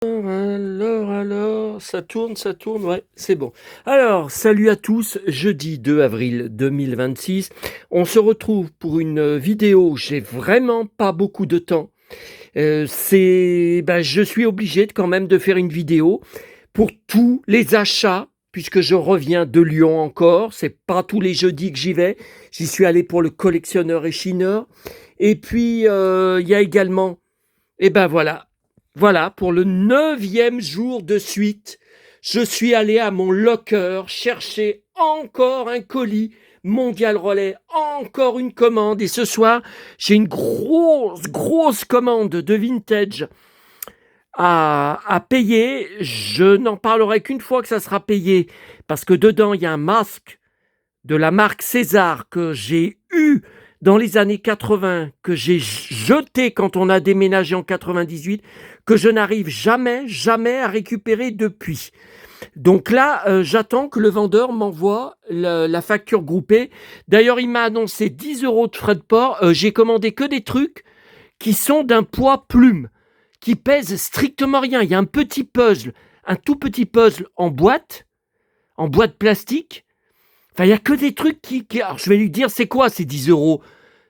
Alors, ça tourne, ouais, c'est bon. Alors, salut à tous, jeudi 2 avril 2026. On se retrouve pour une vidéo, j'ai vraiment pas beaucoup de temps. Je suis obligé quand même de faire une vidéo pour tous les achats, puisque je reviens de Lyon encore. C'est pas tous les jeudis que j'y vais. J'y suis allé pour le collectionneur et chineur. Et puis, il y a également, voilà, pour le 9e jour de suite, je suis allé à mon locker chercher encore un colis Mondial Relais, encore une commande. Et ce soir, j'ai une grosse commande de vintage à payer. Je n'en parlerai qu'une fois que ça sera payé, parce que dedans, il y a un masque de la marque César que j'ai eu dans les années 80, que j'ai jeté quand on a déménagé en 98, que je n'arrive jamais à récupérer depuis. Donc là, j'attends que le vendeur m'envoie la facture groupée. D'ailleurs, il m'a annoncé 10 € de frais de port. J'ai commandé que des trucs qui sont d'un poids plume, qui pèsent strictement rien. Il y a un petit puzzle, un tout petit puzzle en boîte plastique. Enfin, il n'y a que des trucs Alors, je vais lui dire, c'est quoi ces 10 €?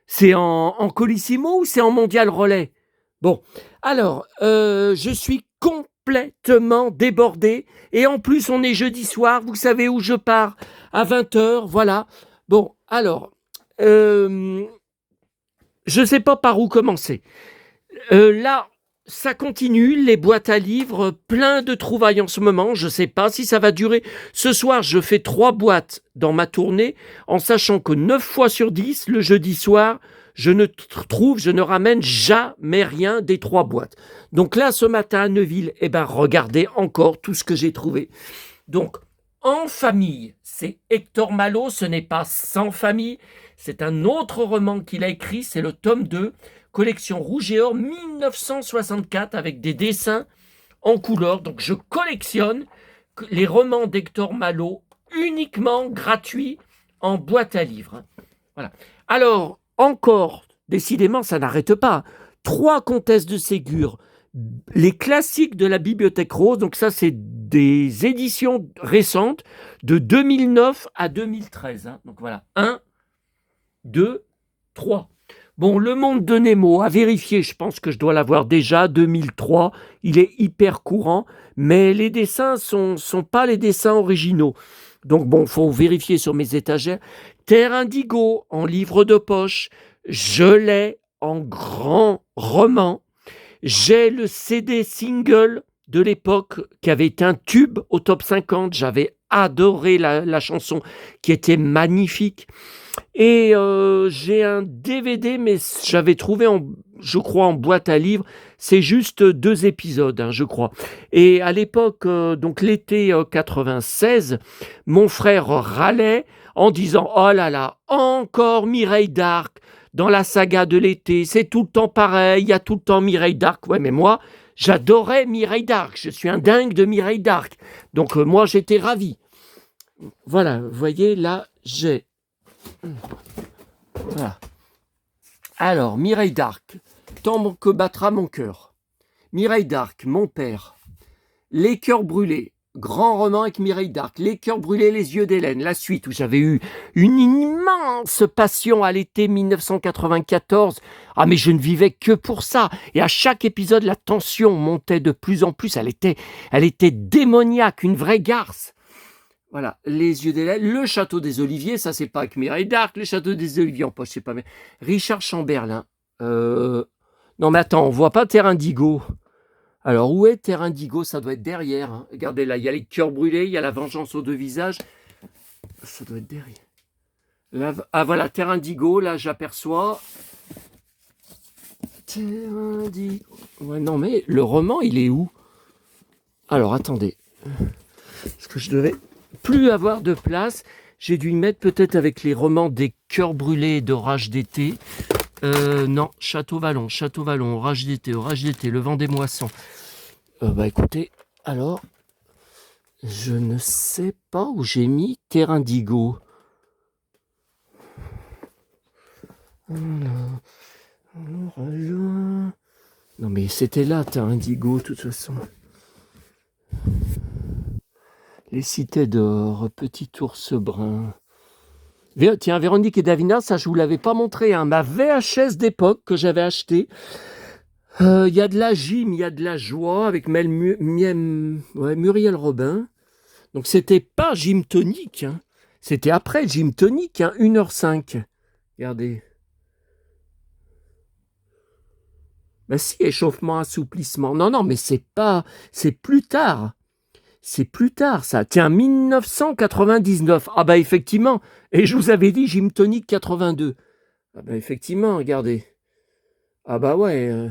C'est en Colissimo ou c'est en Mondial Relais? Bon, alors, je suis complètement débordé. Et en plus, on est jeudi soir. Vous savez où je pars? À 20h, voilà. Bon, alors, je ne sais pas par où commencer. Là, ça continue, les boîtes à livres, plein de trouvailles en ce moment. Je ne sais pas si ça va durer. Ce soir, je fais 3 boîtes dans ma tournée, en sachant que 9 fois sur 10, le jeudi soir, je ne ramène jamais rien des 3 boîtes. Donc là, ce matin à Neuville, regardez encore tout ce que j'ai trouvé. Donc, En famille, c'est Hector Malot, ce n'est pas Sans famille, c'est un autre roman qu'il a écrit, c'est le tome 2, collection Rouge et Or 1964, avec des dessins en couleur. Donc je collectionne les romans d'Hector Malot uniquement gratuits en boîte à livres. Voilà. Alors, encore, décidément, ça n'arrête pas. 3 comtesses de Ségur, les classiques de la Bibliothèque Rose. Donc ça, c'est des éditions récentes de 2009 à 2013. Donc voilà, 1, 2, 3. Bon, Le Monde de Nemo, à vérifier, je pense que je dois l'avoir déjà, 2003. Il est hyper courant, mais les dessins sont pas les dessins originaux. Donc bon, faut vérifier sur mes étagères. Terre Indigo en livre de poche, je l'ai en grand roman. J'ai le CD single de l'époque qui avait été un tube au top 50. J'avais adoré la chanson qui était magnifique. Et j'ai un DVD, mais j'avais trouvé, je crois, en boîte à livres. C'est juste 2 épisodes, je crois. Et à l'époque, donc l'été 96, mon frère râlait en disant « Oh là là, encore Mireille d'Arc dans la saga de l'été. C'est tout le temps pareil, il y a tout le temps Mireille d'Arc. » Ouais, mais moi, j'adorais Mireille d'Arc. Je suis un dingue de Mireille d'Arc. Donc moi, j'étais ravi. Voilà, vous voyez, là, j'ai... Voilà. Alors, Mireille d'Arc, tant que battra mon cœur. Mireille d'Arc, mon père. Les cœurs brûlés, grand roman avec Mireille d'Arc. Les cœurs brûlés, les yeux d'Hélène. La suite où j'avais eu une immense passion à l'été 1994. Ah, mais je ne vivais que pour ça. Et à chaque épisode, la tension montait de plus en plus. Elle était démoniaque, une vraie garce. Voilà, les yeux d'Hélène, le château des Oliviers, ça c'est pas avec Mireille d'Arc, le château des Oliviers en poche, c'est pas mais Richard Chamberlain. Non mais attends, on voit pas Terre Indigo. Alors où est Terre Indigo? Ça doit être derrière. Regardez là, il y a les cœurs brûlés, il y a la vengeance aux 2 visages. Ça doit être derrière. Là, voilà, Terre Indigo, là j'aperçois. Terre Indigo. Ouais, non mais le roman, il est où? Alors attendez. Est-ce que je devais plus avoir de place? J'ai dû y mettre peut-être avec les romans des cœurs brûlés et d'Orage d'été. Non, Château Vallon, Orage d'été, Le vent des moissons. Écoutez, alors, je ne sais pas où j'ai mis Terre Indigo. Non mais c'était là, Terre Indigo, de toute façon. Les cités d'or, petit ours brun. Tiens, Véronique et Davina, ça je vous l'avais pas montré, hein, ma VHS d'époque que j'avais achetée. Il y a de la gym, il y a de la joie avec Muriel Robin. Donc c'était pas Gym Tonic, hein. C'était après Gym Tonic, hein, 1h05. Regardez. Ben si, échauffement, assouplissement. Non, non, mais c'est plus tard. C'est plus tard, ça. Tiens, 1999. Ah bah effectivement. Et je vous avais dit Gym Tonic 82. Ah bah effectivement, regardez. Ah bah ouais.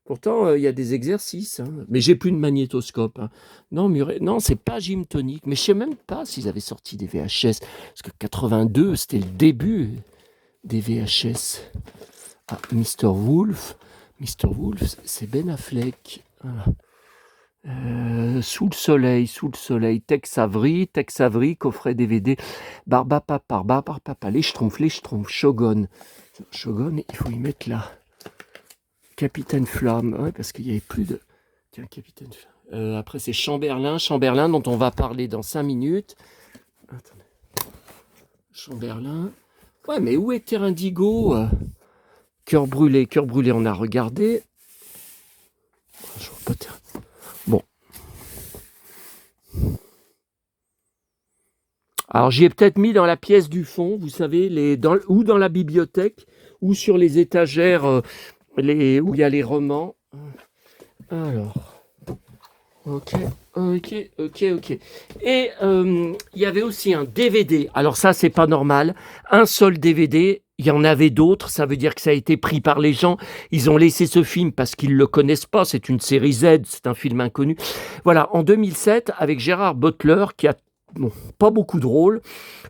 Pourtant, il y a des exercices. Hein. Mais j'ai plus de magnétoscope. Hein. Non, non, c'est pas Gym Tonic. Mais je sais même pas s'ils avaient sorti des VHS. Parce que 82, c'était le début des VHS. Ah, Mr. Wolf. Mr. Wolf, c'est Ben Affleck. Voilà. Sous le soleil, Tex Avery, coffret DVD, Papa, les Schtroumpfs, Shogun, il faut y mettre là, Capitaine Flamme, ouais, parce qu'il n'y avait plus de, tiens, Capitaine Flamme, après c'est Chamberlain, dont on va parler dans 5 minutes, attendez, Chamberlain, ouais, mais où est Terre Indigo, Cœur brûlé, on a regardé, je vois pas Terre. Bon. Alors j'y ai peut-être mis dans la pièce du fond, vous savez, ou dans la bibliothèque, ou sur les étagères où il y a les romans. Alors, ok. Et il y avait aussi un DVD. Alors ça, c'est pas normal. Un seul DVD. Il y en avait d'autres, ça veut dire que ça a été pris par les gens. Ils ont laissé ce film parce qu'ils ne le connaissent pas. C'est une série Z, c'est un film inconnu. Voilà, en 2007, avec Gérard Butler, qui a pas beaucoup de rôles,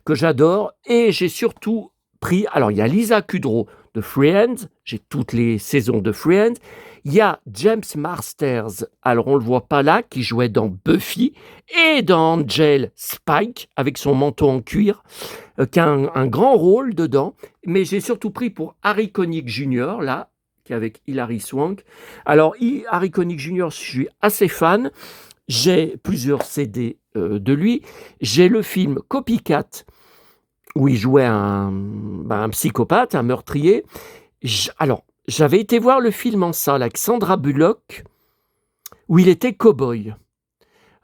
que j'adore. Et j'ai surtout pris... Alors, il y a Lisa Kudrow de Friends. J'ai toutes les saisons de Friends. Il y a James Marsters, alors on ne le voit pas là, qui jouait dans Buffy et dans Angel Spike, avec son manteau en cuir, qui a un grand rôle dedans. Mais j'ai surtout pris pour Harry Connick Jr., là, qui est avec Hilary Swank. Alors, Harry Connick Jr., je suis assez fan. J'ai plusieurs CD de lui. J'ai le film Copycat, où il jouait un psychopathe, un meurtrier. Alors, j'avais été voir le film en salle avec Sandra Bullock, où il était cow-boy.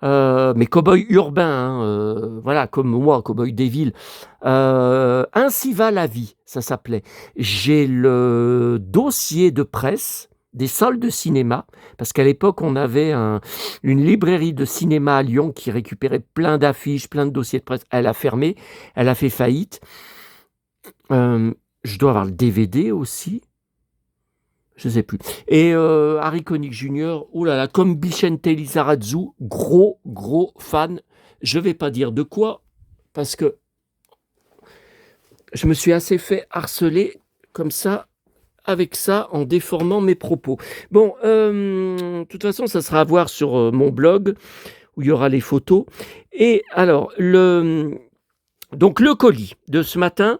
Mais cow-boy urbain, hein, voilà, comme moi, cow-boy des villes. Ainsi va la vie, ça s'appelait. J'ai le dossier de presse des salles de cinéma, parce qu'à l'époque, on avait une librairie de cinéma à Lyon qui récupérait plein d'affiches, plein de dossiers de presse. Elle a fermé, elle a fait faillite. Je dois avoir le DVD aussi. Je ne sais plus. Et Harry Connick Jr., oulala, comme Vicente Lizarazu, gros fan. Je ne vais pas dire de quoi, parce que je me suis assez fait harceler comme ça, avec ça, en déformant mes propos. Bon, de toute façon, ça sera à voir sur mon blog, où il y aura les photos. Et alors, donc le colis de ce matin,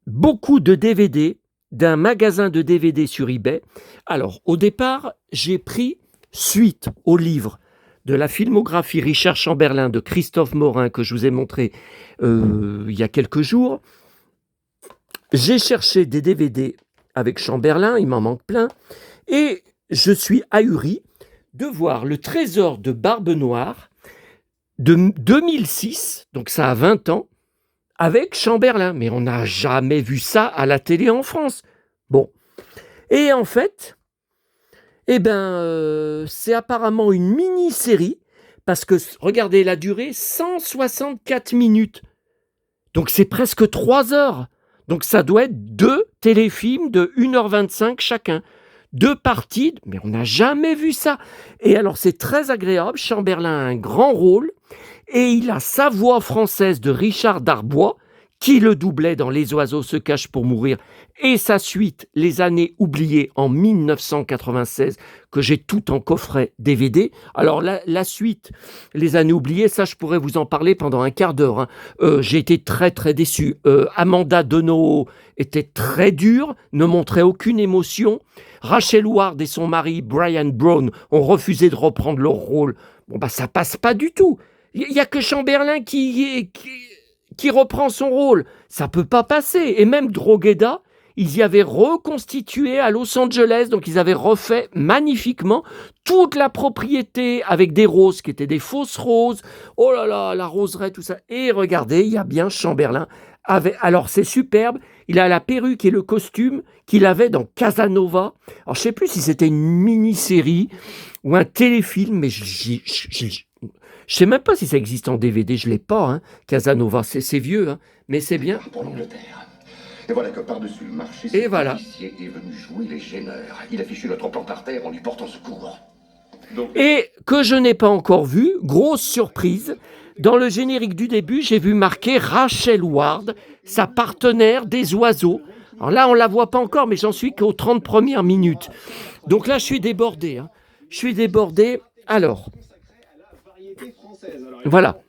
beaucoup de DVD, d'un magasin de DVD sur eBay. Alors, au départ, j'ai pris, suite au livre de la filmographie Richard Chamberlain de Christophe Morin, que je vous ai montré il y a quelques jours, j'ai cherché des DVD avec Chamberlain, il m'en manque plein, et je suis ahuri de voir Le Trésor de Barbe Noire de 2006, donc ça a 20 ans, avec Chamberlain. Mais on n'a jamais vu ça à la télé en France. Bon. Et en fait, c'est apparemment une mini-série, parce que, regardez la durée, 164 minutes. Donc c'est presque 3 heures. Donc ça doit être 2 téléfilms de 1h25 chacun. 2 parties, mais on n'a jamais vu ça. Et alors c'est très agréable, Chamberlain a un grand rôle, et il a sa voix française de Richard Darbois, qui le doublait dans Les oiseaux se cachent pour mourir, et sa suite, Les années oubliées, en 1996, que j'ai tout en coffret DVD. Alors la suite, Les années oubliées, ça je pourrais vous en parler pendant un quart d'heure. Hein. J'ai été très déçu. Amanda Deneau était très dure, ne montrait aucune émotion. Rachel Ward et son mari Brian Brown ont refusé de reprendre leur rôle. Bon ça passe pas du tout. Il y a que Chamberlain qui reprend son rôle. Ça peut pas passer. Et même Drogheda, ils y avaient reconstitué à Los Angeles, donc ils avaient refait magnifiquement toute la propriété avec des roses qui étaient des fausses roses. Oh là là, la roseraie, tout ça. Et regardez, il y a bien Chamberlain. Alors c'est superbe, il a la perruque et le costume qu'il avait dans Casanova. Alors je sais plus si c'était une mini-série ou un téléfilm, mais je sais même pas si ça existe en DVD, je l'ai pas, hein. Casanova, c'est vieux, hein, mais c'est bien. Pour l'Angleterre. Et voilà que par-dessus le marché, Et ce voilà. policier est venu jouer les gêneurs. Il a fichu notre plan par terre en lui portant secours. Donc... Et que je n'ai pas encore vu, grosse surprise, dans le générique du début, j'ai vu marquer Rachel Ward, sa partenaire des oiseaux. Alors là, on la voit pas encore, mais j'en suis qu'aux 30 premières minutes. Donc là, je suis débordé. Hein. Je suis débordé. Alors, voilà.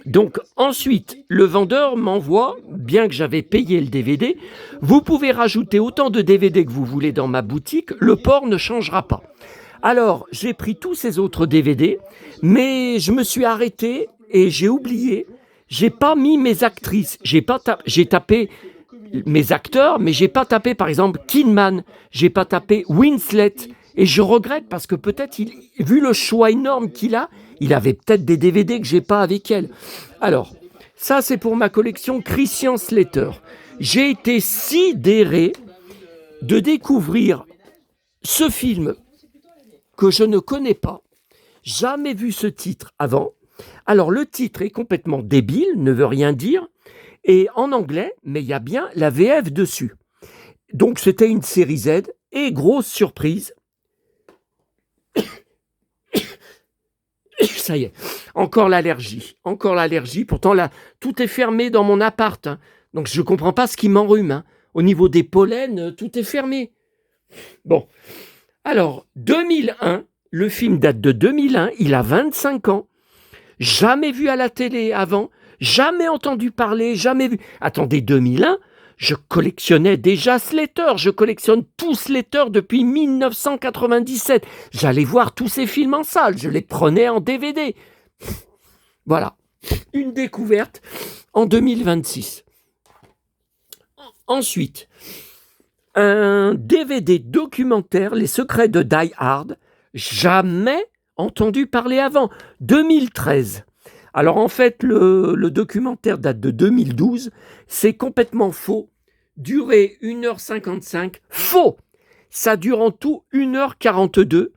Donc ensuite, le vendeur m'envoie, bien que j'avais payé le DVD, vous pouvez rajouter autant de DVD que vous voulez dans ma boutique, le port ne changera pas. Alors, j'ai pris tous ces autres DVD, mais je me suis arrêté et j'ai oublié, j'ai pas mis mes actrices, j'ai tapé mes acteurs, mais j'ai pas tapé par exemple Kidman, j'ai pas tapé Winslet, et je regrette parce que peut-être, vu le choix énorme qu'il a, il avait peut-être des DVD que j'ai pas avec elle. Alors, ça c'est pour ma collection Christian Slater. J'ai été sidéré de découvrir ce film que je ne connais pas, jamais vu ce titre avant. Alors le titre est complètement débile, ne veut rien dire, et en anglais, mais il y a bien la VF dessus. Donc c'était une série Z, et grosse surprise, ça y est, encore l'allergie, pourtant là, tout est fermé dans mon appart, hein. Donc je ne comprends pas ce qui m'enrhume, hein. Au niveau des pollens, tout est fermé. Bon, alors 2001, le film date de 2001, il a 25 ans, jamais vu à la télé avant, jamais entendu parler, jamais vu. Attendez, 2001, je collectionnais déjà Slater, je collectionne tous Slater depuis 1997. J'allais voir tous ces films en salle, je les prenais en DVD. Voilà, une découverte en 2026. Ensuite, un DVD documentaire, Les secrets de Die Hard, jamais entendu parler avant, 2013. Alors en fait, le documentaire date de 2012, c'est complètement faux, durée 1h55, faux. Ça dure en tout 1h42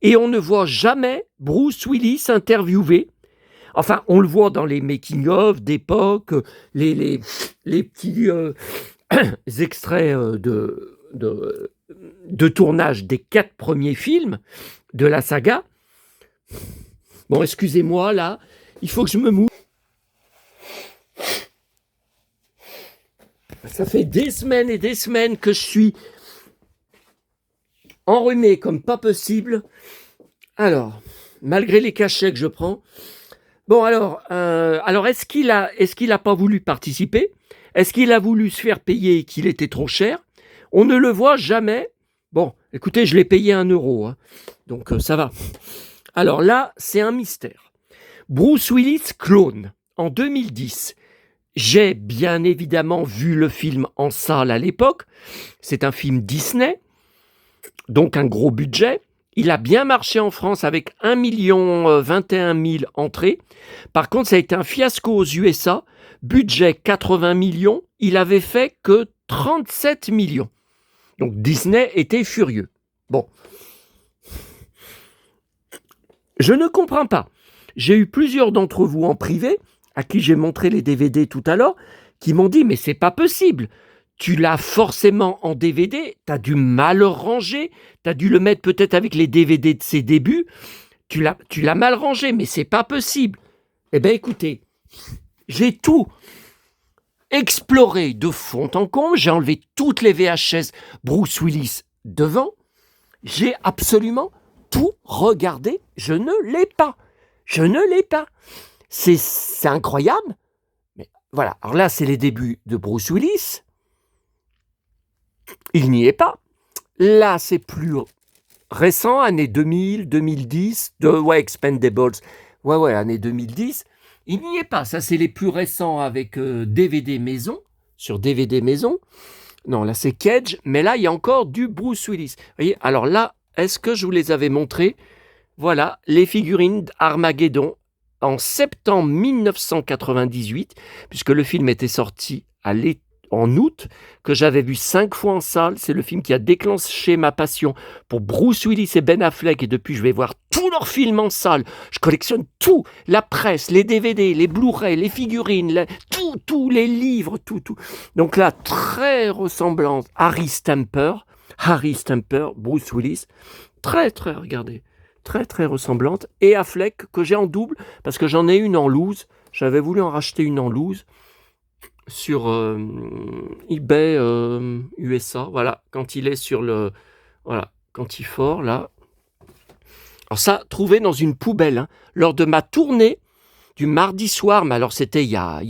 et on ne voit jamais Bruce Willis interviewé. Enfin, on le voit dans les making-of d'époque, les petits extraits de tournage des 4 premiers films de la saga. Bon, excusez-moi, là, il faut que je me mouille. Ça fait des semaines et des semaines que je suis enrhumé comme pas possible. Alors, malgré les cachets que je prends. Bon, alors est-ce qu'il a pas voulu participer? Est-ce qu'il a voulu se faire payer et qu'il était trop cher? On ne le voit jamais. Bon, écoutez, je l'ai payé 1 euro, hein, donc ça va. Alors là, c'est un mystère. Bruce Willis clone en 2010. J'ai bien évidemment vu le film en salle à l'époque. C'est un film Disney, donc un gros budget. Il a bien marché en France avec 1 021 000 entrées. Par contre, ça a été un fiasco aux USA. Budget 80 millions, il avait fait que 37 millions. Donc Disney était furieux. Bon. Je ne comprends pas. J'ai eu plusieurs d'entre vous en privé, à qui j'ai montré les DVD tout à l'heure, qui m'ont dit « mais c'est pas possible, tu l'as forcément en DVD, t'as dû mal le ranger, t'as dû le mettre peut-être avec les DVD de ses débuts, tu l'as mal rangé, mais c'est pas possible. » Eh bien écoutez, j'ai tout exploré de fond en comble, j'ai enlevé toutes les VHS Bruce Willis devant, j'ai absolument tout regardé, je ne l'ai pas. C'est incroyable. Mais voilà, alors là, c'est les débuts de Bruce Willis. Il n'y est pas. Là, c'est plus récent, années 2000, 2010, Expendables. Ouais, année 2010. Il n'y est pas. Ça, c'est les plus récents avec DVD maison, sur DVD maison. Non, là, c'est Cage, mais là, il y a encore du Bruce Willis. Vous voyez, alors là, est-ce que je vous les avais montrés? Voilà, les figurines d'Armageddon en septembre 1998, puisque le film était sorti en août, que j'avais vu 5 fois en salle. C'est le film qui a déclenché ma passion pour Bruce Willis et Ben Affleck, et depuis, je vais voir tous leurs films en salle. Je collectionne tout, la presse, les DVD, les Blu-ray, les figurines, tous les livres, tout. Donc là, très ressemblante. Harry Stamper, Bruce Willis, très, regardez, très ressemblante. Et Affleck, que j'ai en double, parce que j'en ai une en loose. J'avais voulu en racheter une en loose sur eBay USA, voilà, quand il est sur le... Voilà, quand il fort, là. Alors ça, trouvé dans une poubelle, hein, lors de ma tournée du mardi soir, mais alors c'était il y a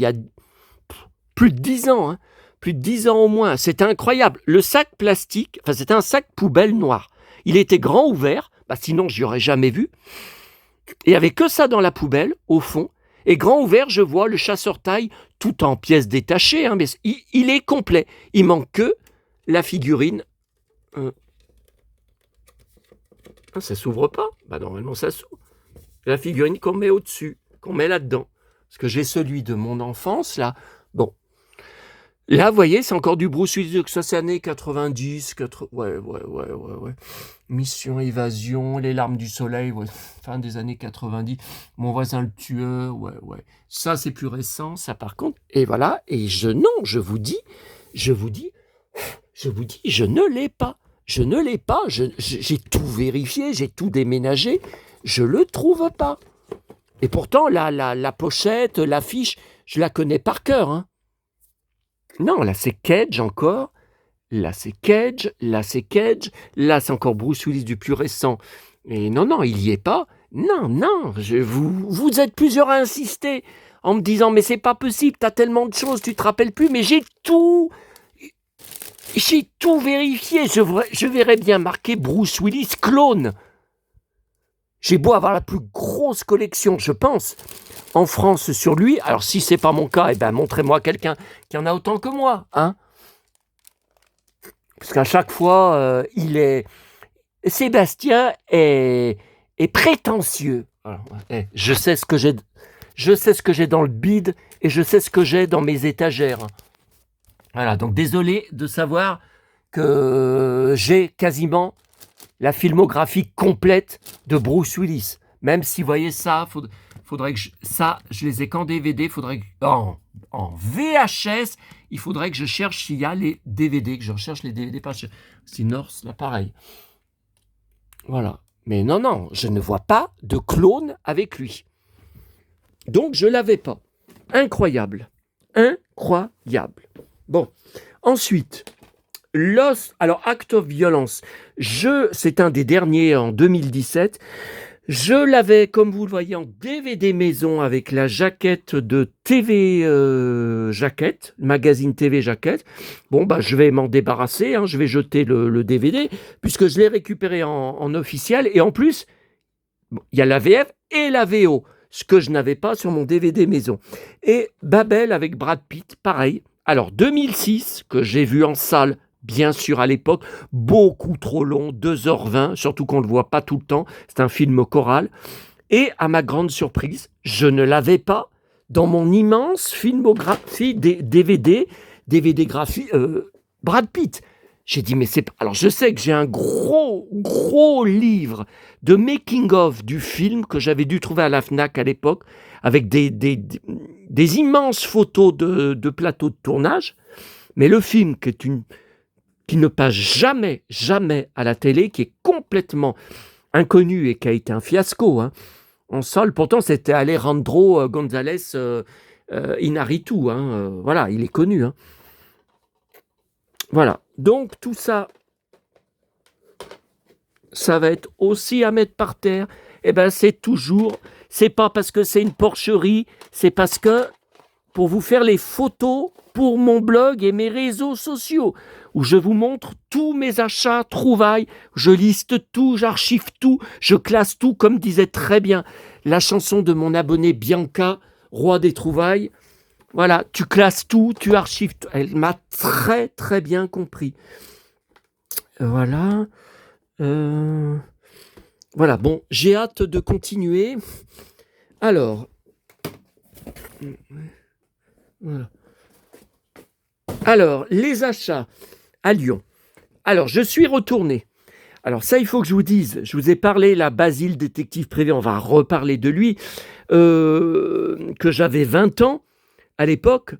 plus de 10 ans, hein, plus de 10 ans au moins. C'était incroyable. Le sac plastique, enfin c'était un sac poubelle noir. Il était grand ouvert, sinon je n'y aurais jamais vu. Et il n'y avait que ça dans la poubelle, au fond. Et grand ouvert, je vois le chasseur taille, tout en pièces détachées, hein, mais il est complet. Il manque que la figurine. Ça s'ouvre pas? Normalement, ça s'ouvre. La figurine qu'on met au-dessus, qu'on met là-dedans. Parce que j'ai celui de mon enfance, là. Bon. Là, vous voyez, c'est encore du Bruce Willis, ça c'est années 90, ouais. Mission Évasion, Les Larmes du Soleil, ouais. Fin des années 90. Mon voisin le tueur, ouais. Ça, c'est plus récent, ça par contre. Et voilà, et je vous dis, je ne l'ai pas. Je ne l'ai pas, j'ai tout vérifié, j'ai tout déménagé, je le trouve pas. Et pourtant, la pochette, l'affiche, je la connais par cœur, hein. Non, là c'est Cage encore, là c'est Cage, là c'est encore Bruce Willis du plus récent. Et non, il y est pas. Non, vous êtes plusieurs à insister en me disant mais c'est pas possible, t'as tellement de choses, tu te rappelles plus, mais j'ai tout vérifié. Je verrais bien marqué Bruce Willis clone. J'ai beau avoir la plus grosse collection, je pense, en France sur lui. Alors, si c'est pas mon cas, montrez-moi quelqu'un qui en a autant que moi, hein. Parce qu'à chaque fois, Sébastien est prétentieux. Alors, je sais ce que j'ai dans le bide et je sais ce que j'ai dans mes étagères. Voilà, donc désolé de savoir que j'ai quasiment la filmographie complète de Bruce Willis. Même si, vous voyez ça, faudrait que je les ai qu'en DVD, faudrait que, en VHS, il faudrait que je cherche s'il y a les DVD, que je recherche les DVD, pas si North, là, pareil. Voilà. Mais non, je ne vois pas de clone avec lui. Donc, je l'avais pas. Incroyable. Bon, ensuite... alors Act of Violence, c'est un des derniers en 2017. Je l'avais, comme vous le voyez, en DVD maison avec la jaquette de TV Jaquette, magazine TV Jaquette. Bon, je vais m'en débarrasser, hein, je vais jeter le DVD, puisque je l'ai récupéré en officiel. Et en plus, il y a la VF et la VO, ce que je n'avais pas sur mon DVD maison. Et Babel avec Brad Pitt, pareil. Alors, 2006, que j'ai vu en salle, bien sûr, à l'époque, beaucoup trop long, 2h20, surtout qu'on ne le voit pas tout le temps. C'est un film choral. Et à ma grande surprise, je ne l'avais pas dans mon immense filmographie DVD graphie Brad Pitt. J'ai dit, mais c'est pas... Alors, je sais que j'ai un gros livre de making-of du film que j'avais dû trouver à la FNAC à l'époque, avec des immenses photos de plateaux de tournage. Mais le film, qui ne passe jamais à la télé, qui est complètement inconnu et qui a été un fiasco, hein. En salle, pourtant, c'était Alejandro González Iñárritu, hein. Voilà, il est connu, hein. Voilà, donc tout ça, ça va être aussi à mettre par terre. C'est pas parce que c'est une porcherie, c'est parce que pour vous faire les photos pour mon blog et mes réseaux sociaux, où je vous montre tous mes achats, trouvailles, je liste tout, j'archive tout, je classe tout, comme disait très bien la chanson de mon abonné Bianca, Roi des trouvailles. Voilà, tu classes tout, tu archives tout. Elle m'a très très bien compris. Voilà. Voilà, bon, j'ai hâte de continuer. Alors, voilà. Alors, les achats à Lyon. Alors, je suis retourné. Alors ça, il faut que je vous dise, je vous ai parlé, là, Basile, détective privé, on va reparler de lui, que j'avais 20 ans à l'époque,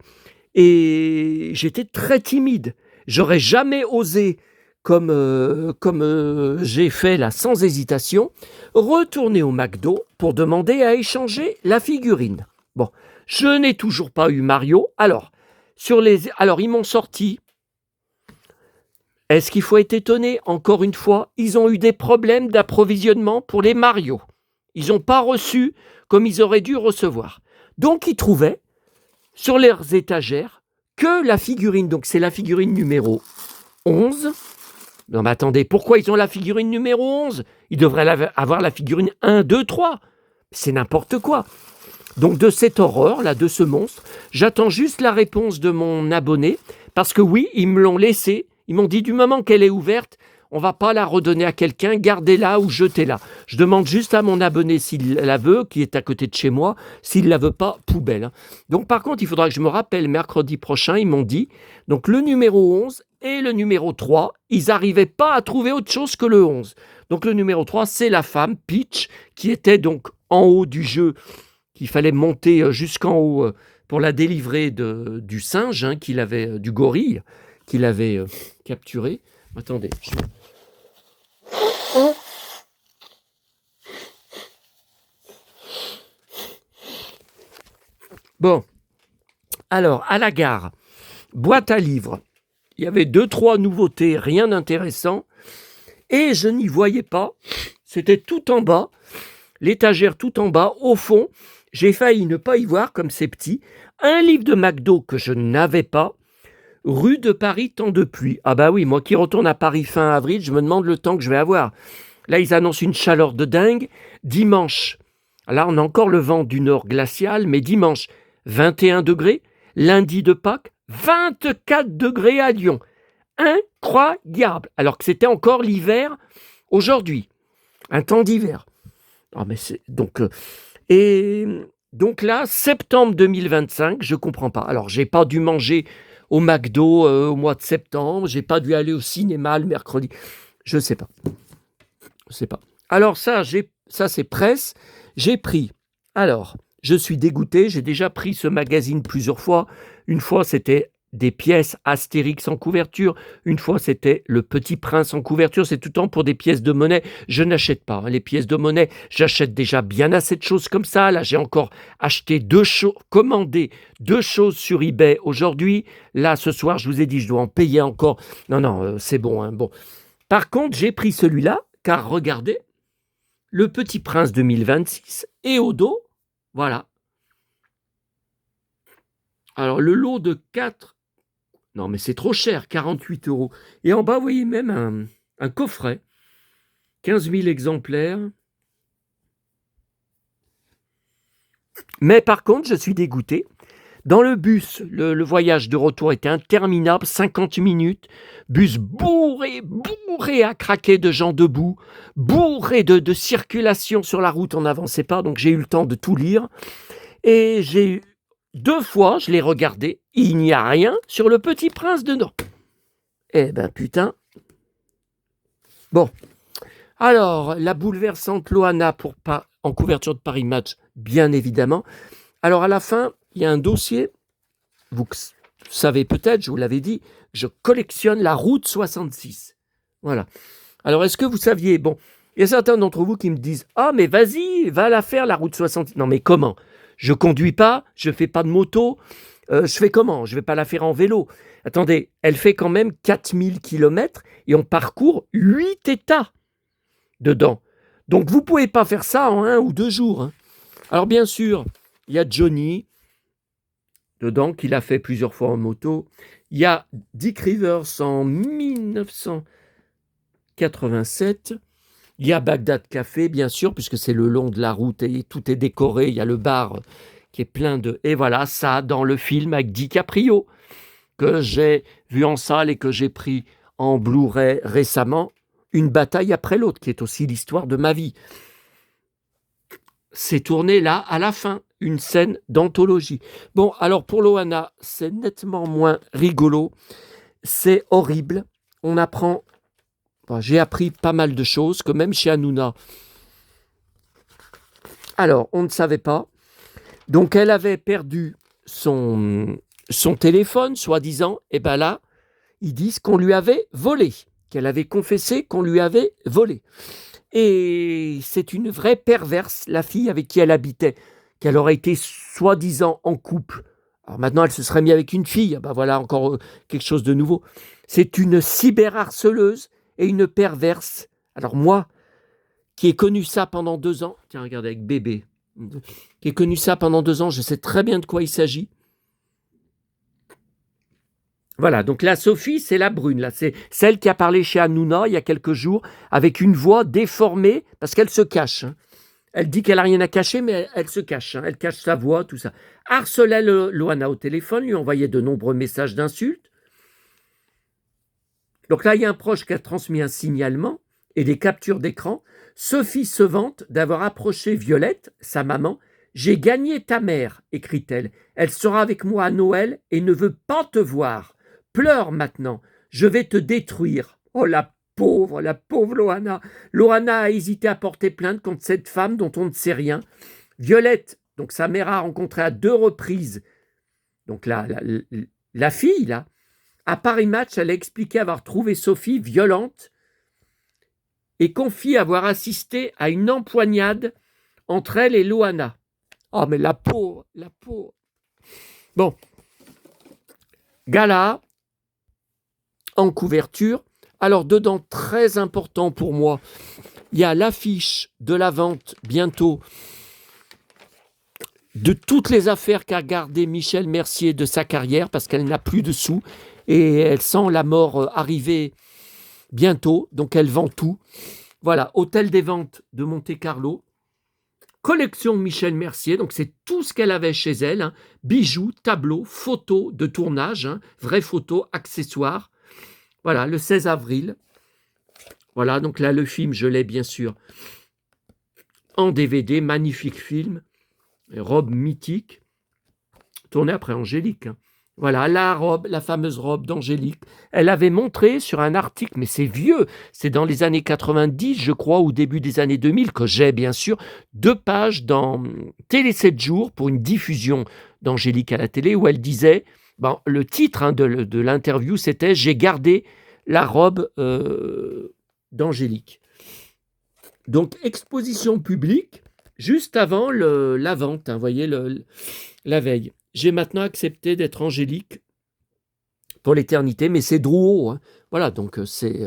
et j'étais très timide. J'aurais jamais osé, comme j'ai fait là, sans hésitation, retourner au McDo pour demander à échanger la figurine. Bon, je n'ai toujours pas eu Mario. Alors, ils m'ont sorti. Est-ce qu'il faut être étonné? Encore une fois, ils ont eu des problèmes d'approvisionnement pour les Mario. Ils n'ont pas reçu comme ils auraient dû recevoir. Donc, ils trouvaient sur leurs étagères que la figurine. Donc, c'est la figurine numéro 11. Non, mais attendez, pourquoi ils ont la figurine numéro 11? Ils devraient avoir la figurine 1, 2, 3. C'est n'importe quoi. Donc, de cette horreur, là, de ce monstre, j'attends juste la réponse de mon abonné, parce que oui, ils me l'ont laissée. Ils m'ont dit, du moment qu'elle est ouverte, on ne va pas la redonner à quelqu'un, gardez-la ou jetez-la. Je demande juste à mon abonné s'il la veut, qui est à côté de chez moi. S'il ne la veut pas, poubelle. Donc par contre, il faudra que je me rappelle mercredi prochain, ils m'ont dit, donc le numéro 11 et le numéro 3, ils n'arrivaient pas à trouver autre chose que le 11. Donc le numéro 3, c'est la femme, Peach, qui était donc en haut du jeu, qu'il fallait monter jusqu'en haut pour la délivrer du singe, du gorille, qu'il avait capturé. Attendez. Bon. Alors, à la gare, boîte à livres. Il y avait 2-3 nouveautés, rien d'intéressant. Et je n'y voyais pas. C'était tout en bas. L'étagère tout en bas. Au fond, j'ai failli ne pas y voir, comme c'est petit, un livre de McDo que je n'avais pas. Rue de Paris, temps de pluie. Ah bah oui, moi qui retourne à Paris fin avril, je me demande le temps que je vais avoir. Là, ils annoncent une chaleur de dingue. Dimanche, là, on a encore le vent du nord glacial, mais dimanche, 21 degrés. Lundi de Pâques, 24 degrés à Lyon. Incroyable. Alors que c'était encore l'hiver aujourd'hui. Un temps d'hiver. Ah, mais c'est donc là, septembre 2025, je comprends pas. Alors, j'ai pas dû manger au McDo au mois de septembre, j'ai pas dû aller au cinéma le mercredi. Je sais pas. Alors ça c'est presse. J'ai pris. Alors, je suis dégoûté. J'ai déjà pris ce magazine plusieurs fois. Une fois, c'était des pièces Astérix en couverture. Une fois, c'était Le Petit Prince en couverture. C'est tout le temps pour des pièces de monnaie. Je n'achète pas les pièces de monnaie. J'achète déjà bien assez de choses comme ça. Là, j'ai encore acheté commandé 2 choses sur eBay aujourd'hui. Là, ce soir, je vous ai dit, je dois en payer encore. Non, c'est bon. Bon. Par contre, j'ai pris celui-là, car regardez, Le Petit Prince 2026 et au dos, voilà. Alors, le lot de 4... Non, mais c'est trop cher, 48 €. Et en bas, vous voyez même un coffret, 15 000 exemplaires. Mais par contre, je suis dégoûté. Dans le bus, le voyage de retour était interminable, 50 minutes. Bus bourré à craquer de gens debout, bourré de circulation sur la route, on n'avançait pas, donc j'ai eu le temps de tout lire. Et j'ai eu 2 fois, je l'ai regardé, il n'y a rien sur Le Petit Prince dedans. Eh ben putain. Bon. Alors, la bouleversante Loana en couverture de Paris Match, bien évidemment. Alors à la fin, il y a un dossier, vous savez peut-être, je vous l'avais dit, je collectionne la route 66. Voilà. Alors est-ce que vous saviez, bon, il y a certains d'entre vous qui me disent « Ah mais vas-y, va la faire la route 66 ». Non mais comment? Je conduis pas, je fais pas de moto, je fais comment? Je vais pas la faire en vélo. Attendez, elle fait quand même 4000 km et on parcourt 8 États dedans. Donc vous pouvez pas faire ça en 1 ou 2 jours. Alors bien sûr, il y a Johnny dedans, qu'il a fait plusieurs fois en moto. Il y a Dick Rivers en 1987. Il y a Bagdad Café, bien sûr, puisque c'est le long de la route et tout est décoré. Il y a le bar qui est plein de... Et voilà, ça dans le film avec DiCaprio, que j'ai vu en salle et que j'ai pris en Blu-ray récemment, Une bataille après l'autre, qui est aussi l'histoire de ma vie. C'est tourné là, à la fin, une scène d'anthologie. Bon, alors pour Loana, c'est nettement moins rigolo. C'est horrible. On apprend... Enfin, j'ai appris pas mal de choses, que même chez Hanouna. Alors, on ne savait pas. Donc, elle avait perdu son téléphone, soi-disant. Et bien là, ils disent qu'on lui avait volé, qu'elle avait confessé qu'on lui avait volé. Et c'est une vraie perverse, la fille avec qui elle habitait, qu'elle aurait été soi-disant en couple. Alors maintenant, elle se serait mise avec une fille. Ben voilà, encore quelque chose de nouveau. C'est une cyberharceleuse et une perverse. Alors moi, qui ai connu ça pendant 2 ans, tiens, regardez, avec bébé, qui ai connu ça pendant 2 ans, je sais très bien de quoi il s'agit. Voilà, donc la Sophie, c'est la brune, là, c'est celle qui a parlé chez Hanouna il y a quelques jours, avec une voix déformée, parce qu'elle se cache. Hein. Elle dit qu'elle n'a rien à cacher, mais elle se cache. Hein. Elle cache sa voix, tout ça. Harcelait Loana au téléphone, lui envoyait de nombreux messages d'insultes. Donc là, il y a un proche qui a transmis un signalement et des captures d'écran. Sophie se vante d'avoir approché Violette, sa maman. « J'ai gagné ta mère », écrit-elle. « Elle sera avec moi à Noël et ne veut pas te voir. Pleure maintenant, je vais te détruire. » Oh la pauvre Loana. Loana a hésité à porter plainte contre cette femme dont on ne sait rien. Violette, donc sa mère a rencontré à 2 reprises, donc la fille là, à Paris Match, elle a expliqué avoir trouvé Sophie violente et confie avoir assisté à une empoignade entre elle et Loana. Oh, mais la pauvre. Bon. Gala, en couverture. Alors, dedans, très important pour moi, il y a l'affiche de la vente, bientôt, de toutes les affaires qu'a gardé Michel Mercier de sa carrière, parce qu'elle n'a plus de sous, et elle sent la mort arriver bientôt, donc elle vend tout. Voilà, Hôtel des Ventes de Monte-Carlo, collection Michel Mercier, donc c'est tout ce qu'elle avait chez elle, hein, bijoux, tableaux, photos de tournage, hein, vraies photos, accessoires. Voilà, le 16 avril. Voilà, donc là, le film, je l'ai bien sûr en DVD, magnifique film, robe mythique, tournée après Angélique, hein. Voilà, la robe, la fameuse robe d'Angélique. Elle avait montré sur un article, mais c'est vieux, c'est dans les années 90, je crois, ou début des années 2000, que j'ai bien sûr 2 pages dans Télé 7 jours pour une diffusion d'Angélique à la télé, où elle disait, bon, le titre de l'interview, c'était « J'ai gardé la robe d'Angélique ». Donc, exposition publique, juste avant la vente, hein, vous voyez, la veille. J'ai maintenant accepté d'être Angélique pour l'éternité, mais c'est Drouot. Hein. Voilà, donc c'est...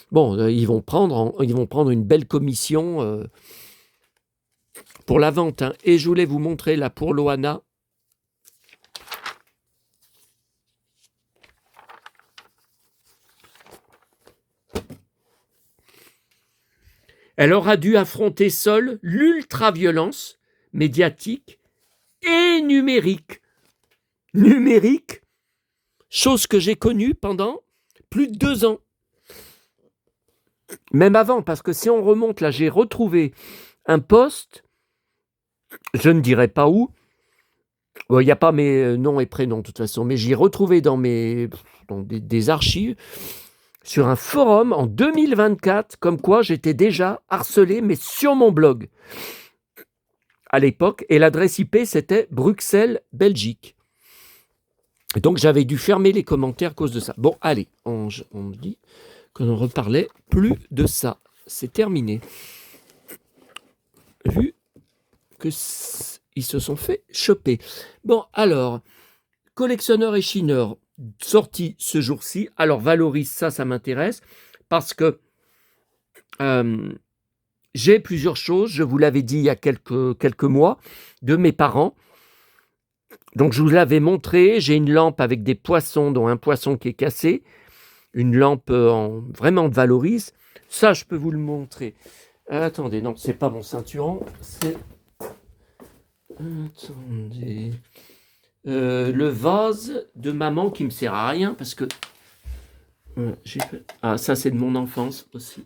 bon, ils vont prendre une belle commission pour la vente. Hein. Et je voulais vous montrer là pour Loana. Elle aura dû affronter seule l'ultra-violence médiatique et numérique. Numérique, chose que j'ai connue pendant plus de 2 ans. Même avant, parce que si on remonte, là, j'ai retrouvé un post, je ne dirai pas où, il n'y a pas mes noms et prénoms de toute façon, mais j'ai retrouvé dans des archives, sur un forum en 2024, comme quoi j'étais déjà harcelé, mais sur mon blog, à l'époque, et l'adresse IP, c'était Bruxelles, Belgique. Donc, j'avais dû fermer les commentaires à cause de ça. Bon, allez, on me dit qu'on ne reparlait plus de ça. C'est terminé. Vu qu'ils se sont fait choper. Bon, alors, Collectionneur et Chineur, sorti ce jour-ci. Alors, Valoris, ça m'intéresse, parce que j'ai plusieurs choses, je vous l'avais dit il y a quelques mois, de mes parents. Donc, je vous l'avais montré. J'ai une lampe avec des poissons, dont un poisson qui est cassé. Une lampe vraiment de Valoris. Ça, je peux vous le montrer. Attendez, non, c'est pas mon ceinturon. C'est... Attendez. Le vase de maman qui me sert à rien parce que... Ah, ça, c'est de mon enfance aussi.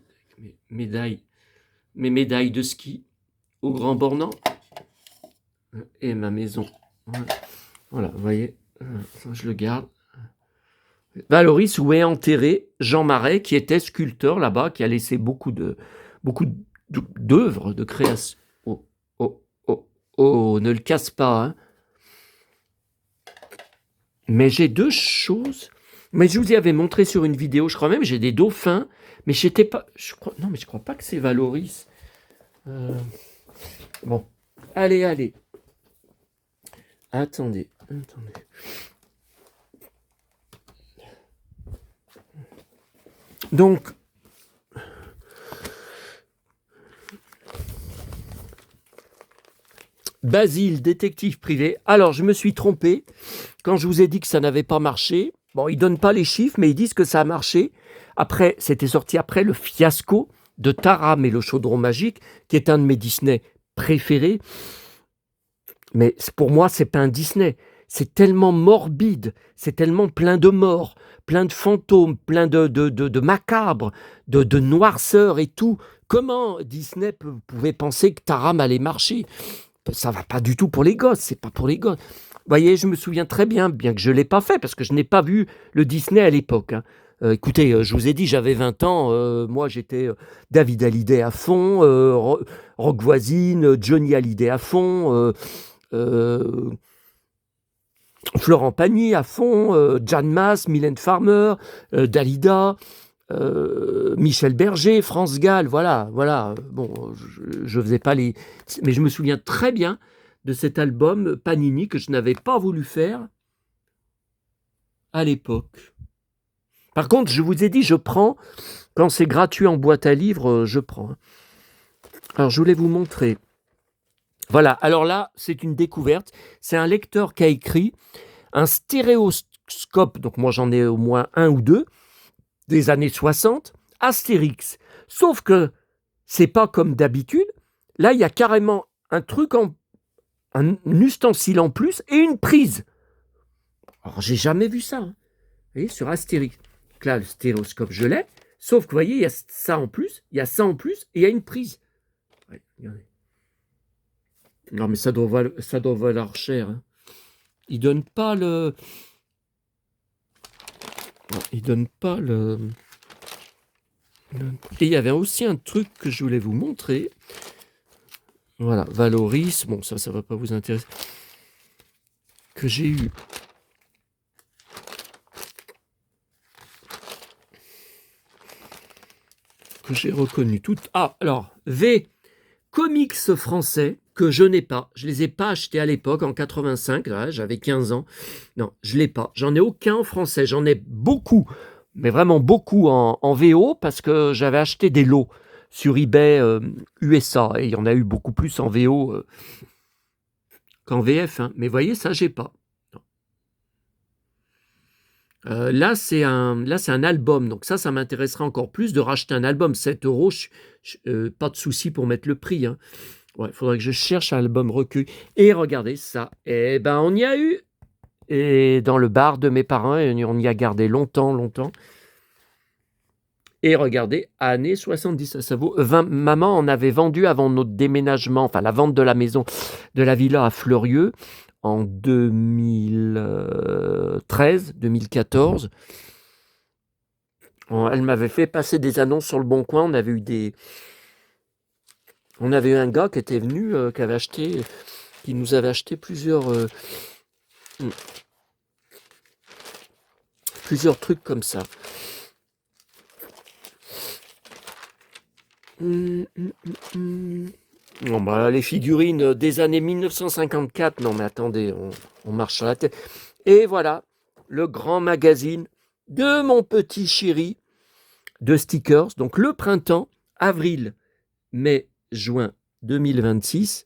Mes médailles de ski au Grand Bornand. Et ma maison. Voilà, vous voyez. Ça, je le garde. Valoris, où est enterré Jean Marais, qui était sculpteur là-bas, qui a laissé beaucoup d'œuvres, de création. Oh, oh, oh, oh, ne le casse pas. Hein. Mais j'ai deux choses. Mais je vous y avais montré sur une vidéo, je crois même, j'ai des dauphins, mais j'étais pas. Non, mais je crois pas que c'est Valoris. Bon, allez. Attendez. Donc, Basile, détective privé. Alors, je me suis trompé quand je vous ai dit que ça n'avait pas marché. Bon, ils donnent pas les chiffres, mais ils disent que ça a marché. Après, c'était sorti après le fiasco de Taram et le chaudron magique, qui est un de mes Disney préférés. Mais pour moi, c'est pas un Disney. C'est tellement morbide, c'est tellement plein de morts, plein de fantômes, plein de macabres, de noirceur et tout. Comment Disney pouvait penser que Taram allait marcher? Ça va pas du tout pour les gosses, c'est pas pour les gosses. Vous voyez, je me souviens très bien que je l'ai pas fait, parce que je n'ai pas vu le Disney à l'époque. Hein. Écoutez, je vous ai dit, j'avais 20 ans, moi j'étais David Hallyday à fond, Rock Voisine, Johnny Hallyday à fond, Florent Pagny à fond, Jan Mass, Mylène Farmer, Dalida, Michel Berger, France Gall, voilà. Bon, je faisais pas les... Mais je me souviens très bien de cet album Panini que je n'avais pas voulu faire à l'époque. Par contre, je vous ai dit, je prends, quand c'est gratuit en boîte à livres, je prends. Alors, je voulais vous montrer. Voilà, alors là, c'est une découverte. C'est un lecteur qui a écrit un stéréoscope, donc moi j'en ai au moins un ou deux, des années 60, Astérix. Sauf que c'est pas comme d'habitude. Là, il y a carrément un truc, un ustensile en plus et une prise. Alors, j'ai jamais vu ça. Hein. Vous voyez, sur Astérix. Donc là, le stéréoscope, je l'ai. Sauf que, vous voyez, il y a ça en plus, il y a ça en plus et il y a une prise. Ouais, regardez. Non, mais ça doit valoir cher. Hein. Ils donnent pas le... Ils donnent pas le... Et il y avait aussi un truc que je voulais vous montrer. Voilà, Valoris. Bon, ça va pas vous intéresser. Que j'ai eu. Que j'ai reconnu tout. Ah, alors, V. Comics français que je n'ai pas. Je les ai pas achetés à l'époque, en 85. Là, j'avais 15 ans. Non, je l'ai pas. J'en ai aucun en français. J'en ai beaucoup. Mais vraiment beaucoup en VO parce que j'avais acheté des lots sur eBay USA et il y en a eu beaucoup plus en VO qu'en VF. Hein. Mais voyez, ça, j'ai pas. Là, c'est un album. Donc ça m'intéresserait encore plus de racheter un album. 7 euros, pas de souci pour mettre le prix. Hein. Ouais, il faudrait que je cherche un album recueil. Et regardez ça. Eh ben, on y a eu. Et dans le bar de mes parents, on y a gardé longtemps. Et regardez, années 70, ça vaut 20. Maman en avait vendu avant notre déménagement, enfin la vente de la maison, de la villa à Fleurieux, en 2013, 2014. Elle m'avait fait passer des annonces sur le Bon Coin. On avait eu un gars qui était venu, qui nous avait acheté plusieurs trucs comme ça. Non, bah, les figurines des années 1954, non mais attendez, on marche sur la tête. Et voilà, le grand magazine de mon petit chéri de stickers. Donc le printemps, avril, mai, juin 2026.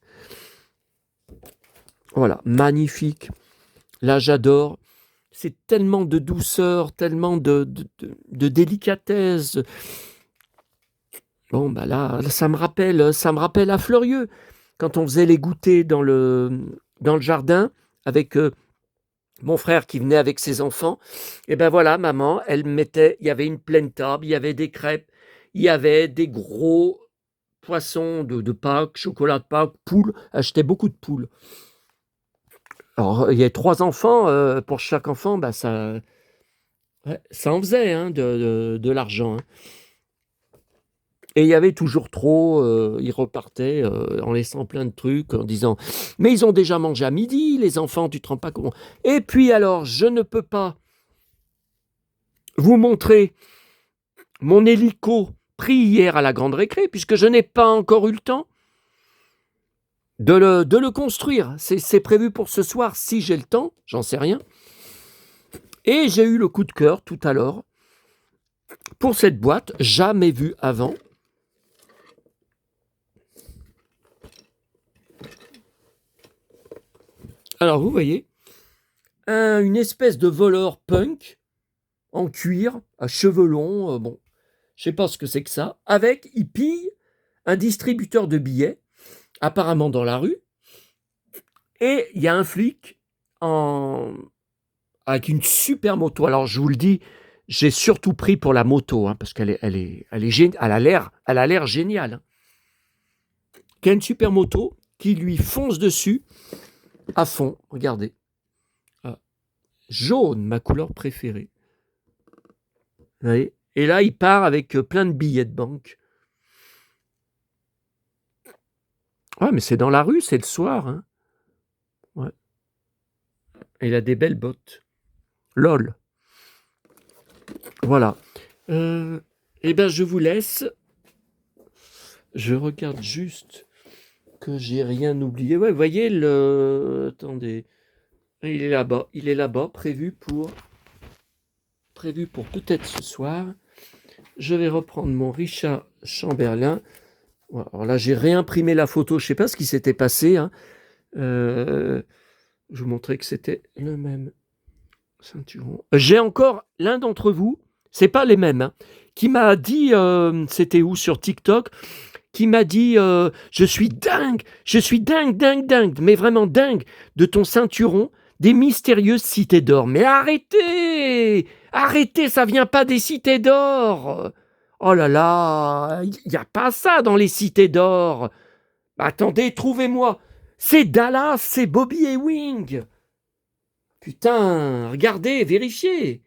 Voilà, magnifique. Là, j'adore. C'est tellement de douceur, tellement de délicatesse. Bon, bah là, ça me rappelle à Fleurieux, quand on faisait les goûters dans le jardin avec mon frère qui venait avec ses enfants. Et ben voilà, maman, il y avait une pleine table, il y avait des crêpes, il y avait des gros poissons de Pâques, chocolat de Pâques, poules, achetait beaucoup de poules. Alors, il y a 3 enfants, pour chaque enfant, bah ça, ouais, ça en faisait hein, de l'argent. Hein. Et il y avait toujours trop, ils repartaient en laissant plein de trucs, en disant mais ils ont déjà mangé à midi, les enfants, tu te rends pas compte. Et puis alors, je ne peux pas vous montrer mon hélico pris hier à la grande récré, puisque je n'ai pas encore eu le temps de le construire. C'est prévu pour ce soir, si j'ai le temps, j'en sais rien. Et j'ai eu le coup de cœur tout à l'heure pour cette boîte, jamais vue avant. Alors vous voyez, une espèce de voleur punk en cuir, à cheveux longs, bon, je sais pas ce que c'est que ça, avec, il pille un distributeur de billets, apparemment dans la rue, et il y a un flic avec une super moto. Alors je vous le dis, j'ai surtout pris pour la moto, hein, parce qu'elle elle a l'air géniale. Hein. Qui a une super moto qui lui fonce dessus à fond, regardez. Ah, jaune, ma couleur préférée. Vous voyez ? Et là, il part avec plein de billets de banque. Ouais, mais c'est dans la rue, c'est le soir. Hein. Ouais. Et il a des belles bottes. LOL. Voilà. Eh bien, je vous laisse. Je regarde juste que j'ai rien oublié. Ouais, vous voyez le... Attendez. Il est là-bas, prévu pour peut-être ce soir. Je vais reprendre mon Richard Chamberlain. Alors là, j'ai réimprimé la photo. Je ne sais pas ce qui s'était passé. Hein. Je vous montrais que c'était le même ceinturon. J'ai encore l'un d'entre vous, c'est pas les mêmes, hein, qui m'a dit, c'était où sur TikTok, qui m'a dit je suis dingue, mais vraiment dingue de ton ceinturon des mystérieuses cités d'or. Mais arrêtez, ça vient pas des cités d'or. Oh là là, il n'y a pas ça dans les cités d'or. Attendez, trouvez-moi. C'est Dallas, c'est Bobby Ewing. Putain, regardez, vérifiez.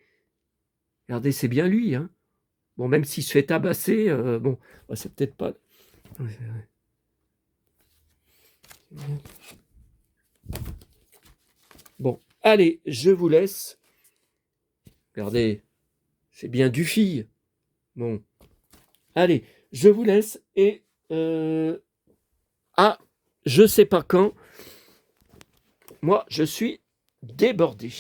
Regardez, c'est bien lui. Hein. Bon, même s'il se fait tabasser, bon, c'est peut-être pas... Bon, allez, je vous laisse. Regardez, c'est bien du fille. Bon, allez, je vous laisse et je sais pas quand. Moi, je suis débordé.